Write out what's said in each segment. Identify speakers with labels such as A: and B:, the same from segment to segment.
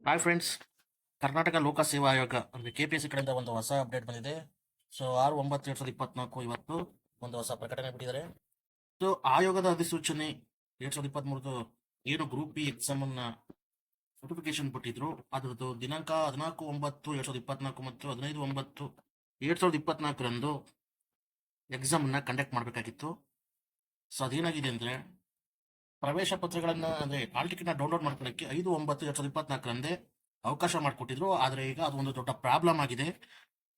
A: Hi friends, Karnataka ಲೋಕ ಸೇವಾ ಆಯೋಗ ಅಂದರೆ KPSC ಕಡೆಯಿಂದ ಒಂದು ಹೊಸ ಅಪ್ಡೇಟ್ ಬಂದಿದೆ. ಸೊ 6/9/2024 ಇವತ್ತು ಒಂದು ಹೊಸ ಪ್ರಕಟಣೆ ಬಿಟ್ಟಿದ್ದಾರೆ. ಸೊ ಆಯೋಗದ ಅಧಿಸೂಚನೆ 2023 ಏನು ಗ್ರೂಪ್ ಬಿ ಎಕ್ಸಾಮ್ ಅನ್ನ ನೋಟಿಫಿಕೇಶನ್ ಬಿಟ್ಟಿದ್ರು, ಅದರದ್ದು ದಿನಾಂಕ 14/9/2024 ಮತ್ತು 15/9/2024 ಎಕ್ಸಾಮ್ ಅನ್ನ ಕಂಡಕ್ಟ್ ಮಾಡಬೇಕಾಗಿತ್ತು. ಸೊ ಅದೇನಾಗಿದೆ ಅಂದ್ರೆ ಪ್ರವೇಶ ಪತ್ರಗಳನ್ನ ಅಂದ್ರೆ ಹಾಲ್ ಟಿಕೆಟ್ ನ ಡೌನ್ಲೋಡ್ ಮಾಡ್ಕೊಳ್ಳಕ್ಕೆ 5/9/2024 ಅವಕಾಶ ಮಾಡಿಕೊಟ್ಟಿದ್ರು. ಆದ್ರೆ ಈಗ ಅದು ಒಂದು ದೊಡ್ಡ ಪ್ರಾಬ್ಲಮ್ ಆಗಿದೆ.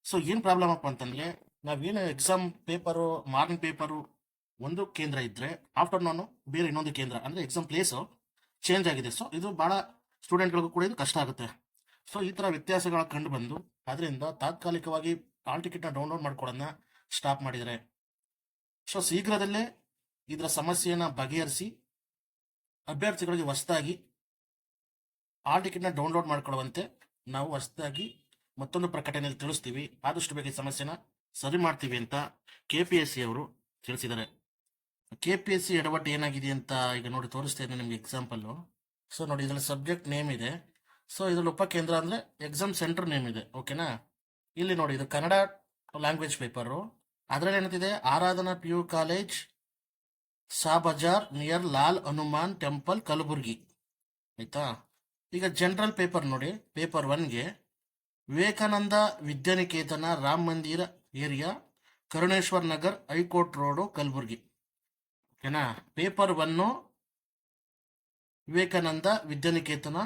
A: ಸೊ ಏನ್ ಪ್ರಾಬ್ಲಮ್ ಅಪ್ಪ ಅಂತಂದ್ರೆ, ನಾವೇನು ಎಕ್ಸಾಮ್ ಪೇಪರು ಮಾರ್ನಿಂಗ್ ಪೇಪರು ಒಂದು ಕೇಂದ್ರ ಇದ್ರೆ ಆಫ್ಟರ್ನೂನ್ ಬೇರೆ ಇನ್ನೊಂದು ಕೇಂದ್ರ ಅಂದ್ರೆ ಎಕ್ಸಾಮ್ ಪ್ಲೇಸ್ ಚೇಂಜ್ ಆಗಿದೆ. ಸೊ ಇದು ಬಹಳ ಸ್ಟೂಡೆಂಟ್ಗಳಿಗೂ ಕೂಡ ಇದು ಕಷ್ಟ ಆಗುತ್ತೆ. ಸೊ ಈ ತರ ವ್ಯತ್ಯಾಸಗಳ ಕಂಡು ಬಂದು ಅದರಿಂದ ತಾತ್ಕಾಲಿಕವಾಗಿ ಹಾಲ್ ಟಿಕೆಟ್ ನ ಡೌನ್ಲೋಡ್ ಮಾಡ್ಕೊಳ್ಳೋದನ್ನ ಸ್ಟಾಪ್ ಮಾಡಿದ್ದಾರೆ. ಸೊ ಶೀಘ್ರದಲ್ಲೇ ಇದರ ಸಮಸ್ಯೆಯನ್ನ ಬಗೆಹರಿಸಿ ಅಭ್ಯರ್ಥಿಗಳಿಗೆ ಹೊಸದಾಗಿ ಹಾಲ್ ಟಿಕೆಟ್ ನ ಡೌನ್ಲೋಡ್ ಮಾಡ್ಕೊಳ್ಳುವಂತೆ ನಾವು ಹೊಸದಾಗಿ ಮತ್ತೊಂದು ಪ್ರಕಟಣೆಯಲ್ಲಿ ತಿಳಿಸ್ತೀವಿ. ಆದಷ್ಟು ಬೇಗ ಈ ಸಮಸ್ಯೆನ ಸರಿ ಮಾಡ್ತೀವಿ ಅಂತ KPSC ಅವರು ತಿಳಿಸಿದ್ದಾರೆ. KPSC ಎಡವಟ್ಟು ಏನಾಗಿದೆ ಅಂತ ಈಗ ನೋಡಿ ತೋರಿಸ್ತಾ ಇದ್ದೀನಿ ನಿಮ್ಗೆ ಎಕ್ಸಾಂಪಲ್. ಸೊ ನೋಡಿ, ಇದರಲ್ಲಿ ಸಬ್ಜೆಕ್ಟ್ ನೇಮ್ ಇದೆ. ಸೊ ಇದರಲ್ಲಿ ಉಪಕೇಂದ್ರ ಅಂದ್ರೆ ಎಕ್ಸಾಮ್ ಸೆಂಟರ್ ನೇಮ್ ಇದೆ. ಓಕೆನಾ? ಇಲ್ಲಿ ನೋಡಿ, ಇದು ಕನ್ನಡ ಲ್ಯಾಂಗ್ವೇಜ್ ಪೇಪರು. ಅದರಲ್ಲಿ ಏನಂತಿದೆ, ಆರಾಧನಾ PU ಕಾಲೇಜ್ ಸಾ ಬಜಾರ್ ನಿಯರ್ ಲಾಲ್ ಹನುಮಾನ್ ಟೆಂಪಲ್ ಕಲಬುರ್ಗಿ. ಆಯ್ತಾ? ಈಗ ಜನರಲ್ ಪೇಪರ್ ನೋಡಿ, ಪೇಪರ್ 1ಗೆ Vivekananda Vidyaniketan Ram Mandir area Karuneshwar Nagar high court road Kalaburagi. ಓಕೆನಾ? ಪೇಪರ್ 1 ವಿವೇಕಾನಂದ ವಿದ್ಯಾನಿಕೇತನ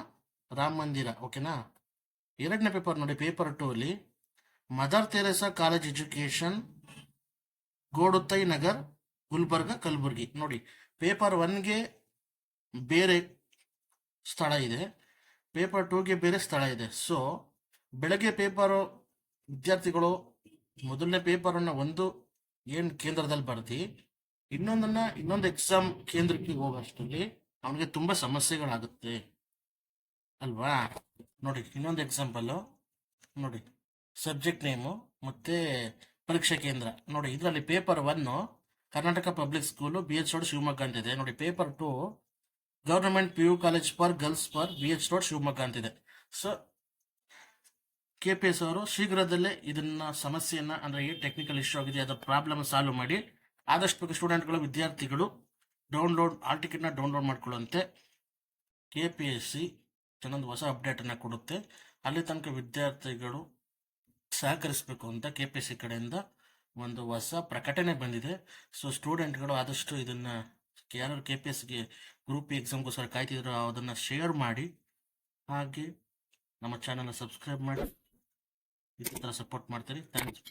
A: ರಾಮ್ ಮಂದಿರ. ಓಕೆನಾ? ಎರಡನೇ ಪೇಪರ್ ನೋಡಿ, ಪೇಪರ್ 2 ಅಲ್ಲಿ ಮದರ್ ತೆರೇಸಾ ಕಾಲೇಜ್ ಎಜುಕೇಶನ್ ಗೋಡುತ್ತೈ ನಗರ್ ಗುಲ್ಬರ್ಗ ಕಲಬುರ್ಗಿ. ನೋಡಿ, ಪೇಪರ್ 1ಗೆ ಬೇರೆ ಸ್ಥಳ ಇದೆ, ಪೇಪರ್ 2ಗೆ ಬೇರೆ ಸ್ಥಳ ಇದೆ. ಸೊ ಬೆಳಗ್ಗೆ ಪೇಪರ್ ವಿದ್ಯಾರ್ಥಿಗಳು ಮೊದಲನೇ ಪೇಪರ್ ಅನ್ನ ಒಂದು ಏನ್ ಕೇಂದ್ರದಲ್ಲಿ ಬರ್ದಿ ಇನ್ನೊಂದು ಎಕ್ಸಾಮ್ ಕೇಂದ್ರಕ್ಕೆ ಹೋಗೋಷ್ಟರಲ್ಲಿ ಅವನಿಗೆ ತುಂಬಾ ಸಮಸ್ಯೆಗಳಾಗುತ್ತೆ ಅಲ್ವಾ? ನೋಡಿ, ಇನ್ನೊಂದು ಎಕ್ಸಾಂಪಲ್ ನೋಡಿ, ಸಬ್ಜೆಕ್ಟ್ ನೇಮು ಮತ್ತೆ ಪರೀಕ್ಷಾ ಕೇಂದ್ರ ನೋಡಿ. ಇದರಲ್ಲಿ paper 1 Karnataka public school BH road Shivamogga ಅಂತಿದೆ. ನೋಡಿ, paper 2 government PU college for girls for BH road Shivamogga ಅಂತಿದೆ. ಸೊ KPSC ಅವರು ಶೀಘ್ರದಲ್ಲೇ ಇದನ್ನ ಸಮಸ್ಯೆಯನ್ನ ಅಂದ್ರೆ ಏನು ಟೆಕ್ನಿಕಲ್ ಇಶ್ಯೂ ಆಗಿದೆ ಅದರ ಪ್ರಾಬ್ಲಮ್ ಸಾಲ್ವ್ ಮಾಡಿ ಆದಷ್ಟು ಬೇಗ ಸ್ಟೂಡೆಂಟ್ಗಳು ವಿದ್ಯಾರ್ಥಿಗಳು ಹಾಲ್ ಟಿಕೆಟ್ ನ ಡೌನ್ಲೋಡ್ ಮಾಡ್ಕೊಳ್ಳುವಂತೆ KPSC ಇನ್ನೊಂದು ಹೊಸ ಅಪ್ಡೇಟ್ ಅನ್ನ ಕೊಡುತ್ತೆ. ಅಲ್ಲಿ ತನಕ ವಿದ್ಯಾರ್ಥಿಗಳು ಸಹಕರಿಸಬೇಕು ಅಂತ KPSC ಕಡೆಯಿಂದ ಒಂದು ಹೊಸ ಪ್ರಕಟಣೆ ಬಂದಿದೆ. ಸೊ ಸ್ಟೂಡೆಂಟ್ಗಳು ಆದಷ್ಟು ಇದನ್ನ ಯಾರು KPSCಗೆ ಗ್ರೂಪ್ ಎಕ್ಸಾಮ್ಗೋಸ್ಕರ ಕಾಯ್ತಿದ್ರು ಅದನ್ನ ಶೇರ್ ಮಾಡಿ, ಹಾಗೆ ನಮ್ಮ ಚಾನಲ್ ಸಬ್ಸ್ಕ್ರೈಬ್ ಮಾಡಿ, ಇದೇ ಥರ ಸಪೋರ್ಟ್ ಮಾಡ್ತೀರಿ. ಥ್ಯಾಂಕ್ಸ್.